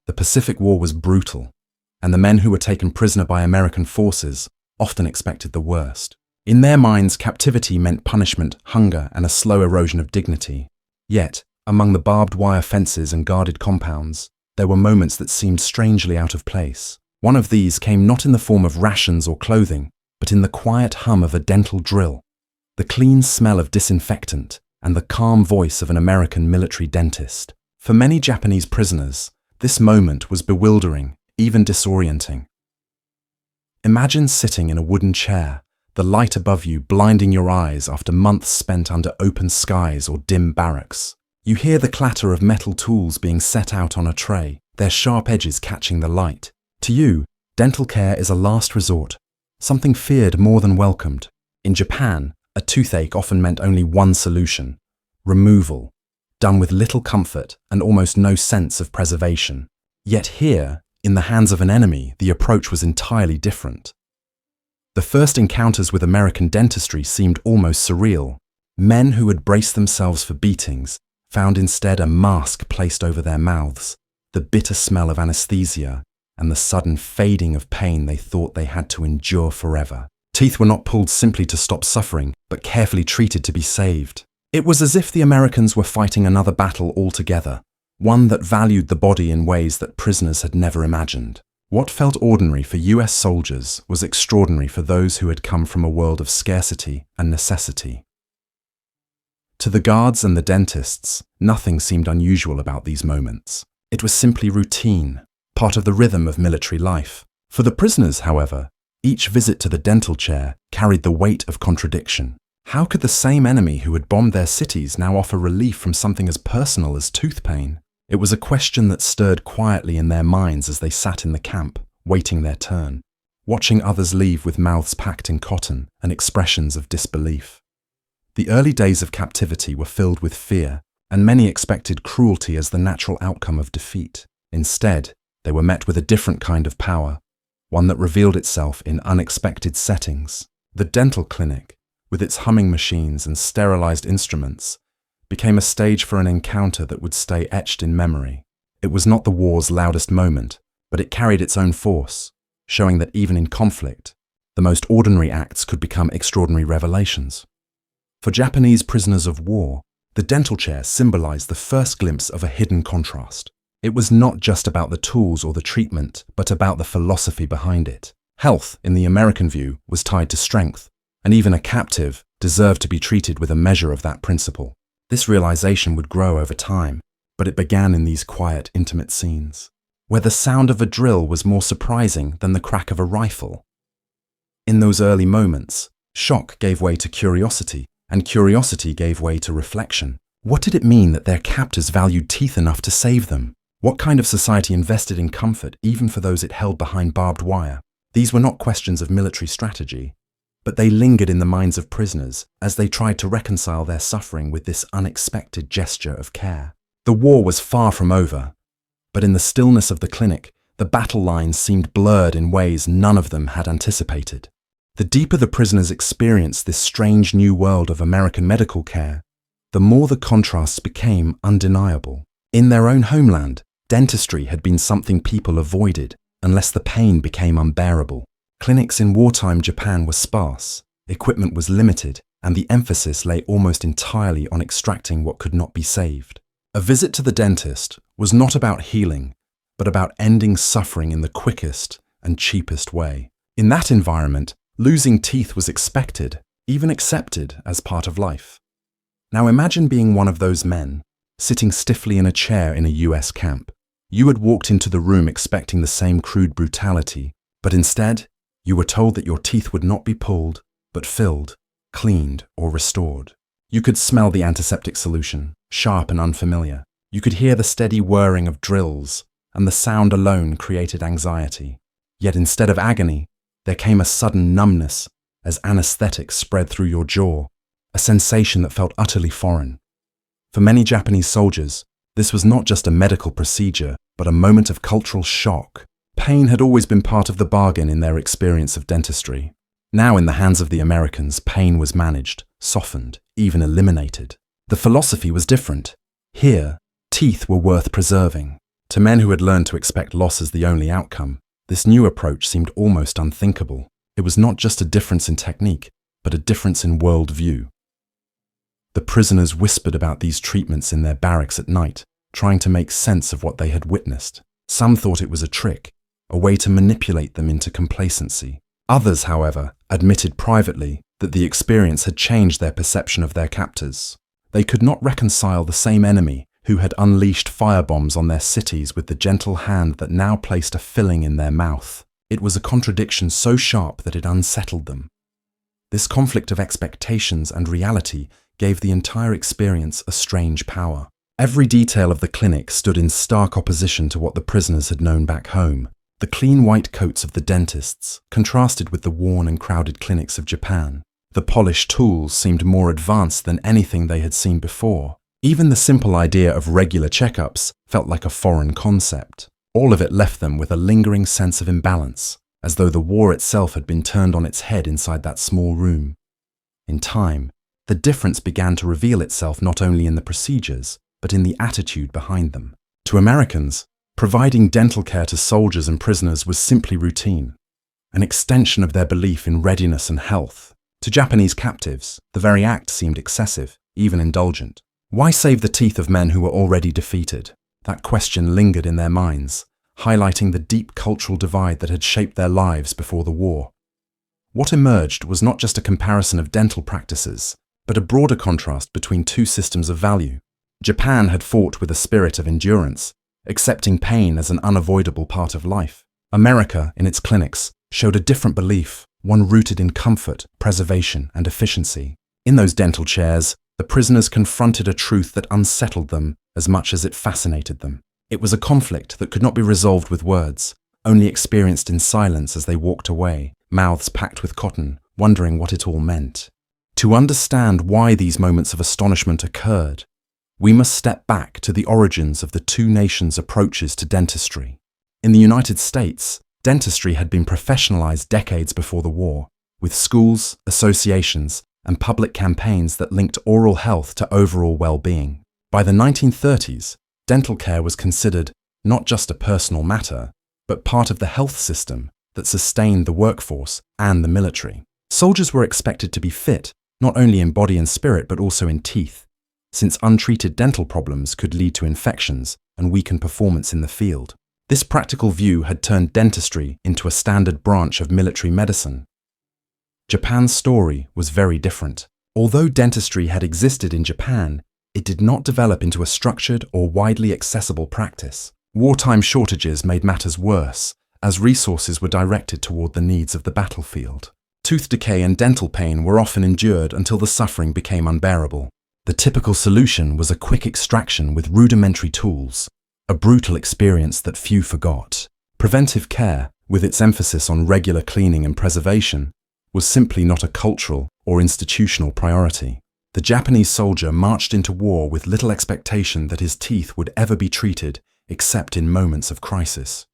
The Pacific War was brutal, and the men who were taken prisoner by American forces often expected the worst. In their minds, captivity meant punishment, hunger, and a slow erosion of dignity. Yet, among the barbed wire fences and guarded compounds, there were moments that seemed strangely out of place. One of these came not in the form of rations or clothing, but in the quiet hum of a dental drill, the clean smell of disinfectant, and the calm voice of an American military dentist. For many Japanese prisoners, this moment was bewildering, even disorienting. Imagine sitting in a wooden chair, the light above you blinding your eyes after months spent under open skies or dim barracks. You hear the clatter of metal tools being set out on a tray, their sharp edges catching the light. To you, dental care is a last resort, something feared more than welcomed. In Japan, a toothache often meant only one solution: removal, done with little comfort and almost no sense of preservation. Yet here, in the hands of an enemy, the approach was entirely different. The first encounters with American dentistry seemed almost surreal. Men who had braced themselves for beatings found instead a mask placed over their mouths, the bitter smell of anesthesia, and the sudden fading of pain they thought they had to endure forever. Teeth were not pulled simply to stop suffering, but carefully treated to be saved. It was as if the Americans were fighting another battle altogether, one that valued the body in ways that prisoners had never imagined. What felt ordinary for US soldiers was extraordinary for those who had come from a world of scarcity and necessity. To the guards and the dentists, nothing seemed unusual about these moments. It was simply routine, part of the rhythm of military life. For the prisoners, however, each visit to the dental chair carried the weight of contradiction. How could the same enemy who had bombed their cities now offer relief from something as personal as tooth pain? It was a question that stirred quietly in their minds as they sat in the camp, waiting their turn, watching others leave with mouths packed in cotton and expressions of disbelief. The early days of captivity were filled with fear, and many expected cruelty as the natural outcome of defeat. Instead, they were met with a different kind of power, one that revealed itself in unexpected settings. The dental clinic, with its humming machines and sterilized instruments, became a stage for an encounter that would stay etched in memory. It was not the war's loudest moment, but it carried its own force, showing that even in conflict, the most ordinary acts could become extraordinary revelations. For Japanese prisoners of war, the dental chair symbolized the first glimpse of a hidden contrast. It was not just about the tools or the treatment, but about the philosophy behind it. Health, in the American view, was tied to strength, and even a captive deserved to be treated with a measure of that principle. This realization would grow over time, but it began in these quiet, intimate scenes, where the sound of a drill was more surprising than the crack of a rifle. In those early moments, shock gave way to curiosity, and curiosity gave way to reflection. What did it mean that their captors valued teeth enough to save them? What kind of society invested in comfort even for those it held behind barbed wire? These were not questions of military strategy, but they lingered in the minds of prisoners as they tried to reconcile their suffering with this unexpected gesture of care. The war was far from over, but in the stillness of the clinic, the battle lines seemed blurred in ways none of them had anticipated. The deeper the prisoners experienced this strange new world of American medical care, the more the contrasts became undeniable. In their own homeland, dentistry had been something people avoided unless the pain became unbearable. Clinics in wartime Japan were sparse, equipment was limited, and the emphasis lay almost entirely on extracting what could not be saved. A visit to the dentist was not about healing, but about ending suffering in the quickest and cheapest way. In that environment, losing teeth was expected, even accepted as part of life. Now imagine being one of those men, sitting stiffly in a chair in a US camp. You had walked into the room expecting the same crude brutality, but instead, you were told that your teeth would not be pulled, but filled, cleaned, or restored. You could smell the antiseptic solution, sharp and unfamiliar. You could hear the steady whirring of drills, and the sound alone created anxiety. Yet instead of agony, there came a sudden numbness as anesthetic spread through your jaw, a sensation that felt utterly foreign. For many Japanese soldiers, this was not just a medical procedure, but a moment of cultural shock. Pain had always been part of the bargain in their experience of dentistry. Now, in the hands of the Americans, pain was managed, softened, even eliminated. The philosophy was different. Here, teeth were worth preserving. To men who had learned to expect loss as the only outcome, this new approach seemed almost unthinkable. It was not just a difference in technique, but a difference in worldview. The prisoners whispered about these treatments in their barracks at night, trying to make sense of what they had witnessed. Some thought it was a trick, a way to manipulate them into complacency. Others, however, admitted privately that the experience had changed their perception of their captors. They could not reconcile the same enemy who had unleashed firebombs on their cities with the gentle hand that now placed a filling in their mouth. It was a contradiction so sharp that it unsettled them. This conflict of expectations and reality gave the entire experience a strange power. Every detail of the clinic stood in stark opposition to what the prisoners had known back home. The clean white coats of the dentists contrasted with the worn and crowded clinics of Japan. The polished tools seemed more advanced than anything they had seen before. Even the simple idea of regular checkups felt like a foreign concept. All of it left them with a lingering sense of imbalance, as though the war itself had been turned on its head inside that small room. In time, the difference began to reveal itself not only in the procedures, but in the attitude behind them. To Americans, providing dental care to soldiers and prisoners was simply routine, an extension of their belief in readiness and health. To Japanese captives, the very act seemed excessive, even indulgent. Why save the teeth of men who were already defeated? That question lingered in their minds, highlighting the deep cultural divide that had shaped their lives before the war. What emerged was not just a comparison of dental practices, but a broader contrast between two systems of value. Japan had fought with a spirit of endurance, accepting pain as an unavoidable part of life. America, in its clinics, showed a different belief, one rooted in comfort, preservation, and efficiency. In those dental chairs, the prisoners confronted a truth that unsettled them as much as it fascinated them. It was a conflict that could not be resolved with words, only experienced in silence as they walked away, mouths packed with cotton, wondering what it all meant. To understand why these moments of astonishment occurred, we must step back to the origins of the two nations' approaches to dentistry. In the United States, dentistry had been professionalized decades before the war, with schools, associations, and public campaigns that linked oral health to overall well-being. By the 1930s, dental care was considered not just a personal matter, but part of the health system that sustained the workforce and the military. Soldiers were expected to be fit, not only in body and spirit, but also in teeth, since untreated dental problems could lead to infections and weaken performance in the field. This practical view had turned dentistry into a standard branch of military medicine. Japan's story was very different. Although dentistry had existed in Japan, it did not develop into a structured or widely accessible practice. Wartime shortages made matters worse, as resources were directed toward the needs of the battlefield. Tooth decay and dental pain were often endured until the suffering became unbearable. The typical solution was a quick extraction with rudimentary tools, a brutal experience that few forgot. Preventive care, with its emphasis on regular cleaning and preservation, was simply not a cultural or institutional priority. The Japanese soldier marched into war with little expectation that his teeth would ever be treated except in moments of crisis.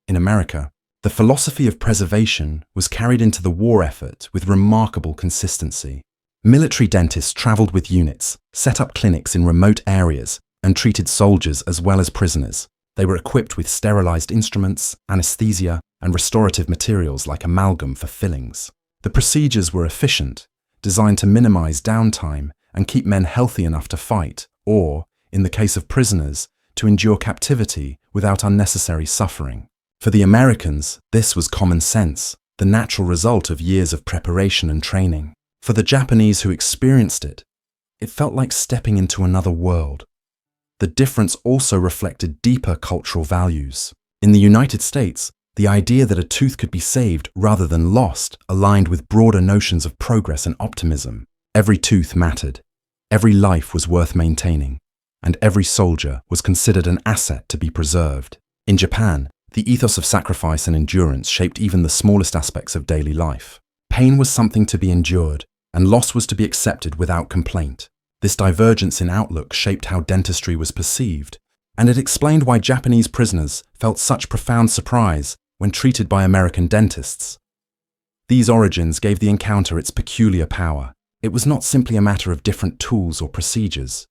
In America, the philosophy of preservation was carried into the war effort with remarkable consistency. Military dentists traveled with units, set up clinics in remote areas, and treated soldiers as well as prisoners. They were equipped with sterilized instruments, anesthesia, and restorative materials like amalgam for fillings. The procedures were efficient, designed to minimize downtime and keep men healthy enough to fight, or, in the case of prisoners, to endure captivity without unnecessary suffering. For the Americans, this was common sense, the natural result of years of preparation and training. For the Japanese who experienced it, it felt like stepping into another world. The difference also reflected deeper cultural values. In the United States, the idea that a tooth could be saved rather than lost aligned with broader notions of progress and optimism. Every tooth mattered, every life was worth maintaining, and every soldier was considered an asset to be preserved. In Japan, the ethos of sacrifice and endurance shaped even the smallest aspects of daily life. Pain was something to be endured, and loss was to be accepted without complaint. This divergence in outlook shaped how dentistry was perceived, and it explained why Japanese prisoners felt such profound surprise when treated by American dentists. These origins gave the encounter its peculiar power. It was not simply a matter of different tools or procedures,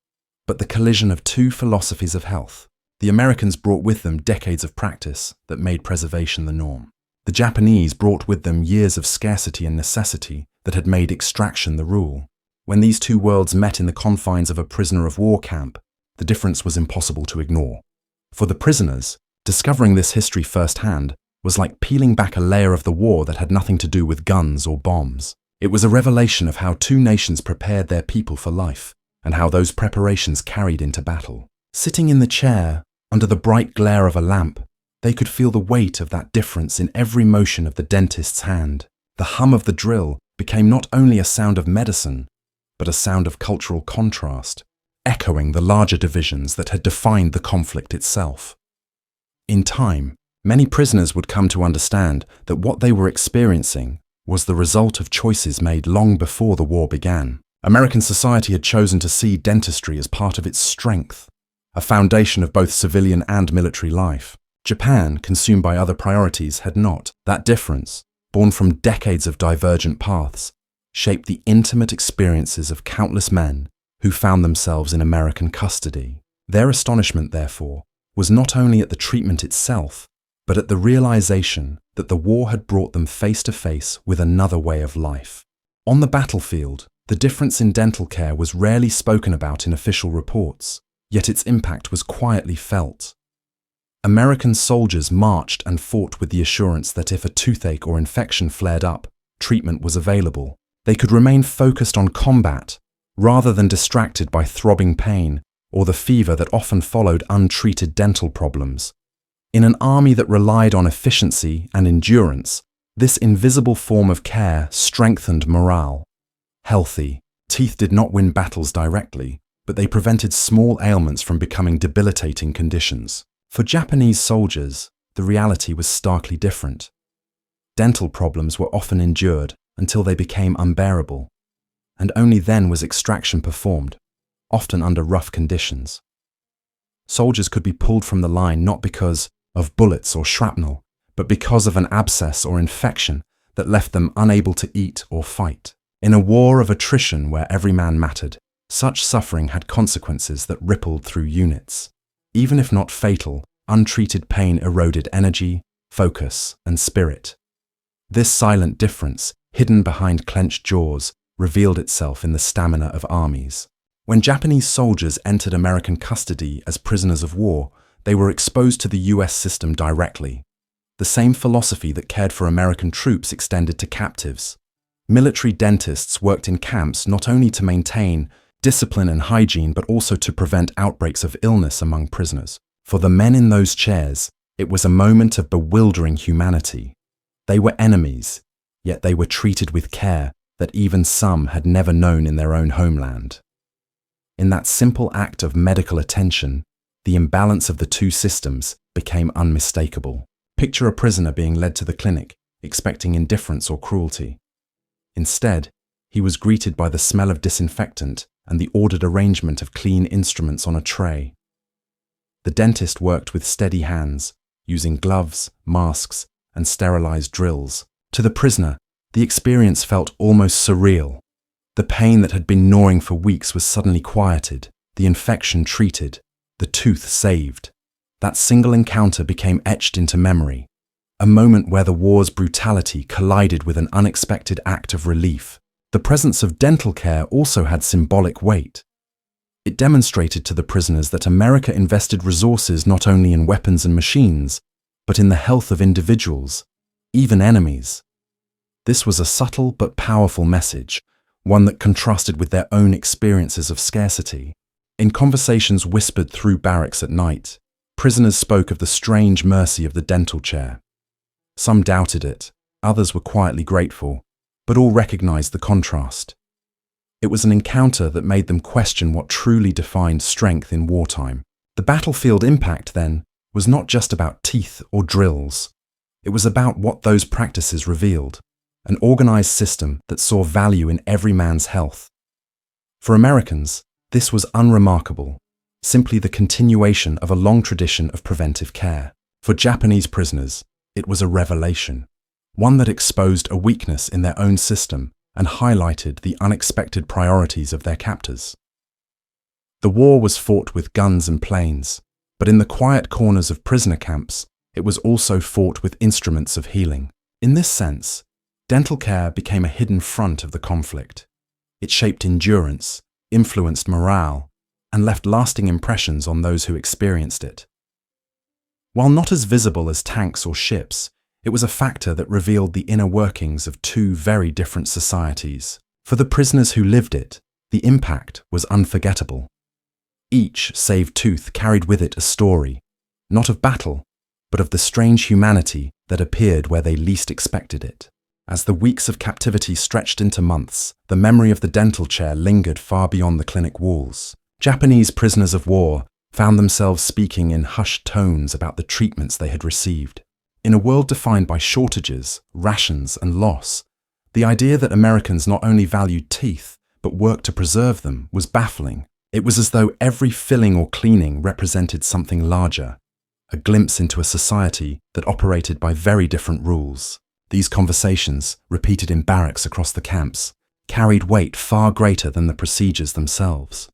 but the collision of two philosophies of health. The Americans brought with them decades of practice that made preservation the norm. The Japanese brought with them years of scarcity and necessity that had made extraction the rule. When these two worlds met in the confines of a prisoner of war camp, the difference was impossible to ignore. For the prisoners, discovering this history firsthand was like peeling back a layer of the war that had nothing to do with guns or bombs. It was a revelation of how two nations prepared their people for life, and how those preparations carried into battle. Sitting in the chair, under the bright glare of a lamp, they could feel the weight of that difference in every motion of the dentist's hand. The hum of the drill became not only a sound of medicine, but a sound of cultural contrast, echoing the larger divisions that had defined the conflict itself. In time, many prisoners would come to understand that what they were experiencing was the result of choices made long before the war began. American society had chosen to see dentistry as part of its strength, a foundation of both civilian and military life. Japan, consumed by other priorities, had not. That difference, born from decades of divergent paths, shaped the intimate experiences of countless men who found themselves in American custody. Their astonishment, therefore, was not only at the treatment itself, but at the realization that the war had brought them face to face with another way of life. On the battlefield, the difference in dental care was rarely spoken about in official reports, yet its impact was quietly felt. American soldiers marched and fought with the assurance that if a toothache or infection flared up, treatment was available. They could remain focused on combat, rather than distracted by throbbing pain or the fever that often followed untreated dental problems. In an army that relied on efficiency and endurance, this invisible form of care strengthened morale. Healthy teeth did not win battles directly, but they prevented small ailments from becoming debilitating conditions. For Japanese soldiers, the reality was starkly different. Dental problems were often endured until they became unbearable, and only then was extraction performed, often under rough conditions. Soldiers could be pulled from the line not because of bullets or shrapnel, but because of an abscess or infection that left them unable to eat or fight. In a war of attrition where every man mattered, such suffering had consequences that rippled through units. Even if not fatal, untreated pain eroded energy, focus, and spirit. This silent difference, hidden behind clenched jaws, revealed itself in the stamina of armies. When Japanese soldiers entered American custody as prisoners of war, they were exposed to the US system directly. The same philosophy that cared for American troops extended to captives. Military dentists worked in camps not only to maintain discipline and hygiene, but also to prevent outbreaks of illness among prisoners. For the men in those chairs, it was a moment of bewildering humanity. They were enemies, yet they were treated with care that even some had never known in their own homeland. In that simple act of medical attention, the imbalance of the two systems became unmistakable. Picture a prisoner being led to the clinic, expecting indifference or cruelty. Instead, he was greeted by the smell of disinfectant and the ordered arrangement of clean instruments on a tray. The dentist worked with steady hands, using gloves, masks, and sterilized drills. To the prisoner, the experience felt almost surreal. The pain that had been gnawing for weeks was suddenly quieted, the infection treated, the tooth saved. That single encounter became etched into memory, a moment where the war's brutality collided with an unexpected act of relief. The presence of dental care also had symbolic weight. It demonstrated to the prisoners that America invested resources not only in weapons and machines, but in the health of individuals, even enemies. This was a subtle but powerful message, one that contrasted with their own experiences of scarcity. In conversations whispered through barracks at night, prisoners spoke of the strange mercy of the dental chair. Some doubted it, others were quietly grateful, but all recognized the contrast. It was an encounter that made them question what truly defined strength in wartime. The battlefield impact, then, was not just about teeth or drills. It was about what those practices revealed, an organized system that saw value in every man's health. For Americans, this was unremarkable, simply the continuation of a long tradition of preventive care. For Japanese prisoners, it was a revelation, one that exposed a weakness in their own system and highlighted the unexpected priorities of their captors. The war was fought with guns and planes, But in the quiet corners of prisoner camps, it was also fraught with instruments of healing. In this sense, dental care became a hidden front of the conflict. It shaped endurance, influenced morale, and left lasting impressions on those who experienced it. While not as visible as tanks or ships, it was a factor that revealed the inner workings of two very different societies. For the prisoners who lived it, the impact was unforgettable. Each saved tooth carried with it a story, not of battle, but of the strange humanity that appeared where they least expected it. As the weeks of captivity stretched into months, the memory of the dental chair lingered far beyond the clinic walls. Japanese prisoners of war found themselves speaking in hushed tones about the treatments they had received. In a world defined by shortages, rations, and loss, the idea that Americans not only valued teeth, but worked to preserve them was baffling. It was as though every filling or cleaning represented something larger, a glimpse into a society that operated by very different rules. These conversations, repeated in barracks across the camps, carried weight far greater than the procedures themselves.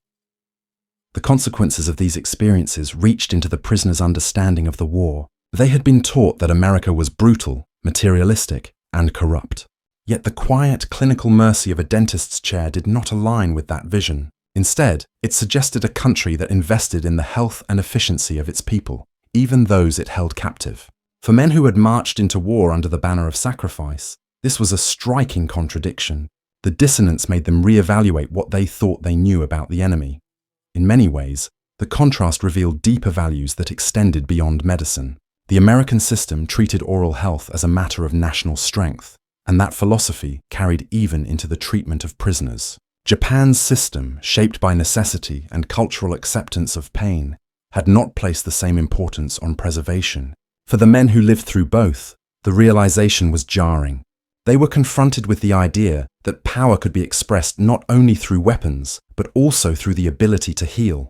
The consequences of these experiences reached into the prisoners' understanding of the war. They had been taught that America was brutal, materialistic, and corrupt. Yet the quiet, clinical mercy of a dentist's chair did not align with that vision. Instead, it suggested a country that invested in the health and efficiency of its people, even those it held captive. For men who had marched into war under the banner of sacrifice, this was a striking contradiction. The dissonance made them reevaluate what they thought they knew about the enemy. In many ways, the contrast revealed deeper values that extended beyond medicine. The American system treated oral health as a matter of national strength, and that philosophy carried even into the treatment of prisoners. Japan's system, shaped by necessity and cultural acceptance of pain, had not placed the same importance on preservation. For the men who lived through both, the realization was jarring. They were confronted with the idea that power could be expressed not only through weapons, but also through the ability to heal.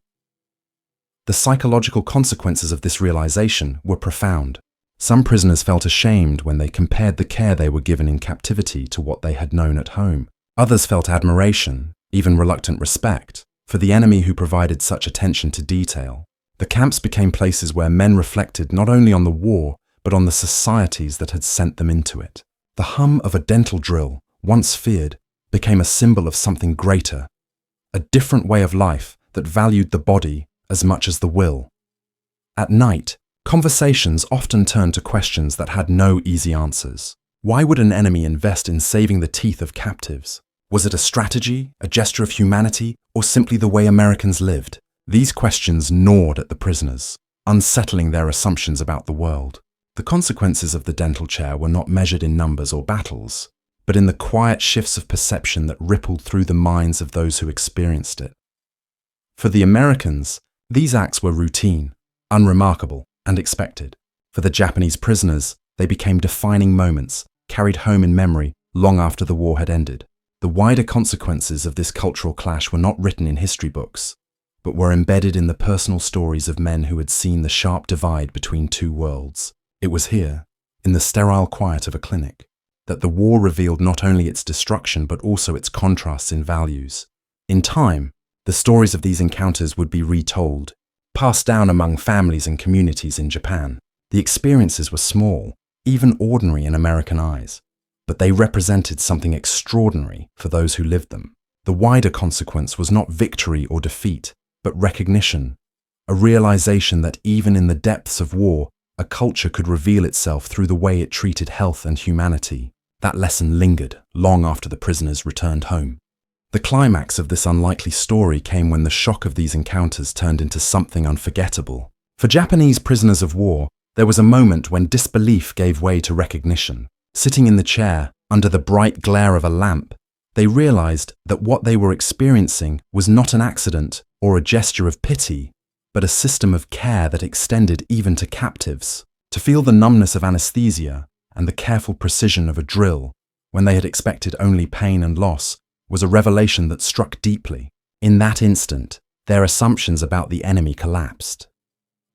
The psychological consequences of this realization were profound. Some prisoners felt ashamed when they compared the care they were given in captivity to what they had known at home. Others felt admiration, even reluctant respect, for the enemy who provided such attention to detail. The camps became places where men reflected not only on the war, but on the societies that had sent them into it. The hum of a dental drill, once feared, became a symbol of something greater, a different way of life that valued the body as much as the will. At night, conversations often turned to questions that had no easy answers. Why would an enemy invest in saving the teeth of captives? Was it a strategy, a gesture of humanity, or simply the way Americans lived? These questions gnawed at the prisoners, unsettling their assumptions about the world. The consequences of the dental chair were not measured in numbers or battles, but in the quiet shifts of perception that rippled through the minds of those who experienced it. For the Americans, these acts were routine, unremarkable, and expected. For the Japanese prisoners, they became defining moments, carried home in memory long after the war had ended. The wider consequences of this cultural clash were not written in history books, but were embedded in the personal stories of men who had seen the sharp divide between two worlds. It was here, in the sterile quiet of a clinic, that the war revealed not only its destruction but also its contrasts in values. In time, the stories of these encounters would be retold, passed down among families and communities in Japan. The experiences were small, even ordinary in American eyes, but they represented something extraordinary for those who lived them. The wider consequence was not victory or defeat, but recognition, a realization that even in the depths of war, a culture could reveal itself through the way it treated health and humanity. That lesson lingered long after the prisoners returned home. The climax of this unlikely story came when the shock of these encounters turned into something unforgettable. For Japanese prisoners of war, there was a moment when disbelief gave way to recognition. Sitting in the chair, under the bright glare of a lamp, they realized that what they were experiencing was not an accident or a gesture of pity, but a system of care that extended even to captives. To feel the numbness of anesthesia and the careful precision of a drill, when they had expected only pain and loss, was a revelation that struck deeply. In that instant, their assumptions about the enemy collapsed.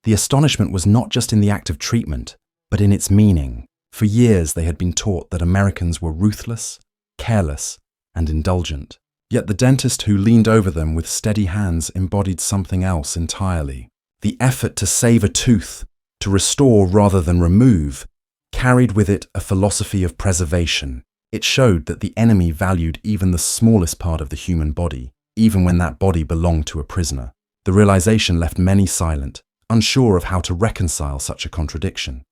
The astonishment was not just in the act of treatment, but in its meaning. For years they had been taught that Americans were ruthless, careless, and indulgent. Yet the dentist who leaned over them with steady hands embodied something else entirely. The effort to save a tooth, to restore rather than remove, carried with it a philosophy of preservation. It showed that the enemy valued even the smallest part of the human body, even when that body belonged to a prisoner. The realization left many silent, unsure of how to reconcile such a contradiction.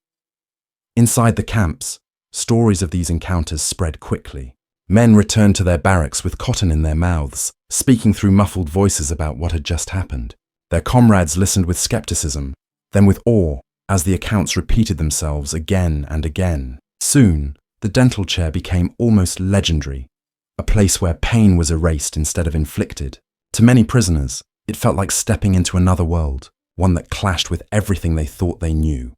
Inside the camps, stories of these encounters spread quickly. Men returned to their barracks with cotton in their mouths, speaking through muffled voices about what had just happened. Their comrades listened with skepticism, then with awe, as the accounts repeated themselves again and again. Soon, the dental chair became almost legendary, a place where pain was erased instead of inflicted. To many prisoners, it felt like stepping into another world, one that clashed with everything they thought they knew.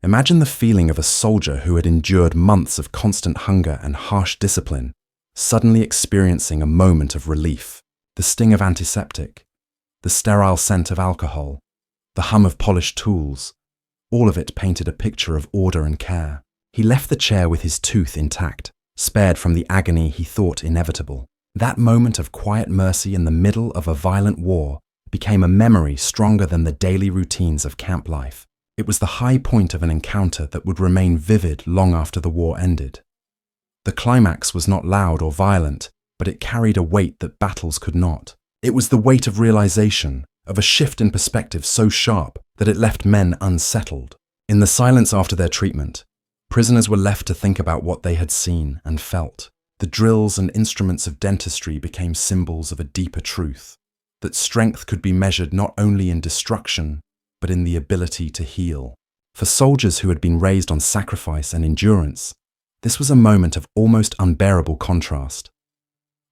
Imagine the feeling of a soldier who had endured months of constant hunger and harsh discipline, suddenly experiencing a moment of relief. The sting of antiseptic, the sterile scent of alcohol, the hum of polished tools, all of it painted a picture of order and care. He left the chair with his tooth intact, spared from the agony he thought inevitable. That moment of quiet mercy in the middle of a violent war became a memory stronger than the daily routines of camp life. It was the high point of an encounter that would remain vivid long after the war ended. The climax was not loud or violent, but it carried a weight that battles could not. It was the weight of realization, of a shift in perspective so sharp that it left men unsettled. In the silence after their treatment, prisoners were left to think about what they had seen and felt. The drills and instruments of dentistry became symbols of a deeper truth, that strength could be measured not only in destruction, but in the ability to heal. For soldiers who had been raised on sacrifice and endurance, this was a moment of almost unbearable contrast.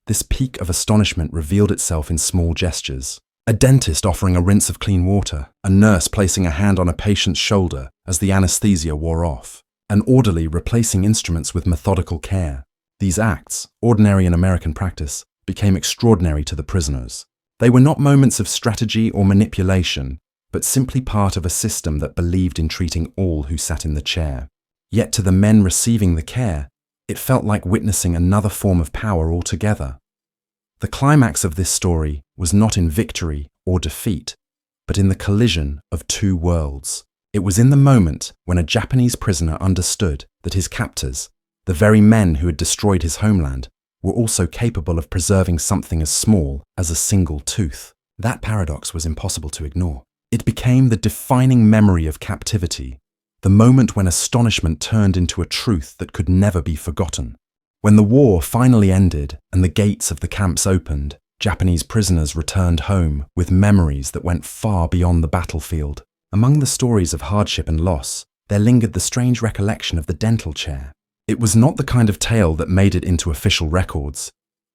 This peak of astonishment revealed itself in small gestures. A dentist offering a rinse of clean water, a nurse placing a hand on a patient's shoulder as the anesthesia wore off, an orderly replacing instruments with methodical care. These acts, ordinary in American practice, became extraordinary to the prisoners. They were not moments of strategy or manipulation, but simply part of a system that believed in treating all who sat in the chair. Yet to the men receiving the care, it felt like witnessing another form of power altogether. The climax of this story was not in victory or defeat, but in the collision of two worlds. It was in the moment when a Japanese prisoner understood that his captors, the very men who had destroyed his homeland, were also capable of preserving something as small as a single tooth. That paradox was impossible to ignore. It became the defining memory of captivity, the moment when astonishment turned into a truth that could never be forgotten. When the war finally ended and the gates of the camps opened, Japanese prisoners returned home with memories that went far beyond the battlefield. Among the stories of hardship and loss, there lingered the strange recollection of the dental chair. It was not the kind of tale that made it into official records,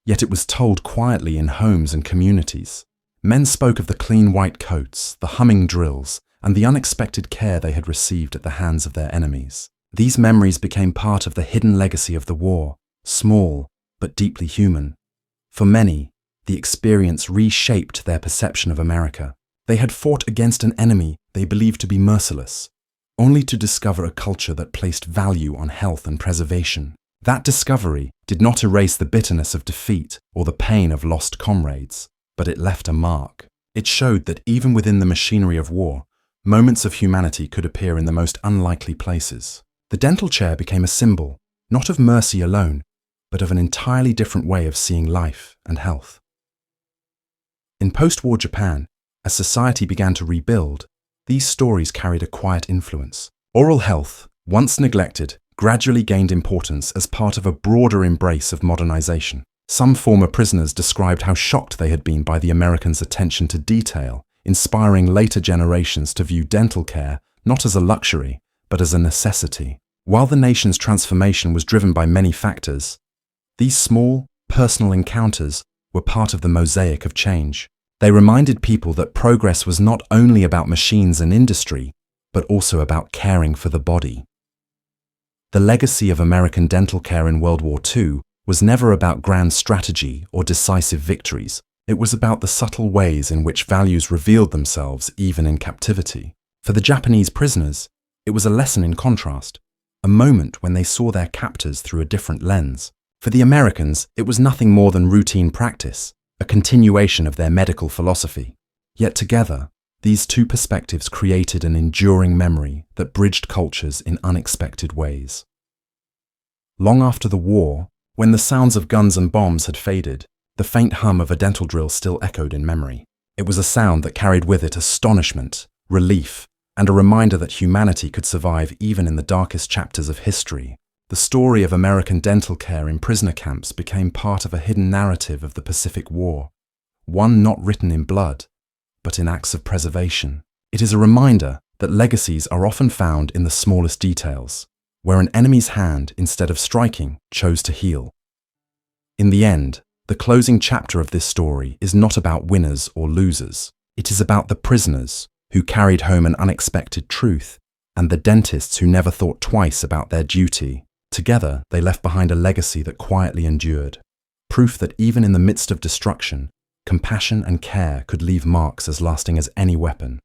yet it was told quietly in homes and communities. Men spoke of the clean white coats, the humming drills, and the unexpected care they had received at the hands of their enemies. These memories became part of the hidden legacy of the war, small but deeply human. For many, the experience reshaped their perception of America. They had fought against an enemy they believed to be merciless, only to discover a culture that placed value on health and preservation. That discovery did not erase the bitterness of defeat or the pain of lost comrades, but it left a mark. It showed that even within the machinery of war, moments of humanity could appear in the most unlikely places. The dental chair became a symbol, not of mercy alone, but of an entirely different way of seeing life and health. In post-war Japan, as society began to rebuild, these stories carried a quiet influence. Oral health, once neglected, gradually gained importance as part of a broader embrace of modernization. Some former prisoners described how shocked they had been by the Americans' attention to detail, inspiring later generations to view dental care not as a luxury, but as a necessity. While the nation's transformation was driven by many factors, these small, personal encounters were part of the mosaic of change. They reminded people that progress was not only about machines and industry, but also about caring for the body. The legacy of American dental care in World War II was never about grand strategy or decisive victories. It was about the subtle ways in which values revealed themselves even in captivity. For the Japanese prisoners, it was a lesson in contrast, a moment when they saw their captors through a different lens. For the Americans, it was nothing more than routine practice, a continuation of their medical philosophy. Yet together, These two perspectives created an enduring memory that bridged cultures in unexpected ways. Long after the war, when the sounds of guns and bombs had faded, the faint hum of a dental drill still echoed in memory. It was a sound that carried with it astonishment, relief, and a reminder that humanity could survive even in the darkest chapters of history. The story of American dental care in prisoner camps became part of a hidden narrative of the Pacific War, one not written in blood, but in acts of preservation. It is a reminder that legacies are often found in the smallest details, where an enemy's hand, instead of striking, chose to heal. In the end, the closing chapter of this story is not about winners or losers. It is about the prisoners who carried home an unexpected truth, and the dentists who never thought twice about their duty. Together, they left behind a legacy that quietly endured, proof that even in the midst of destruction, compassion and care could leave marks as lasting as any weapon.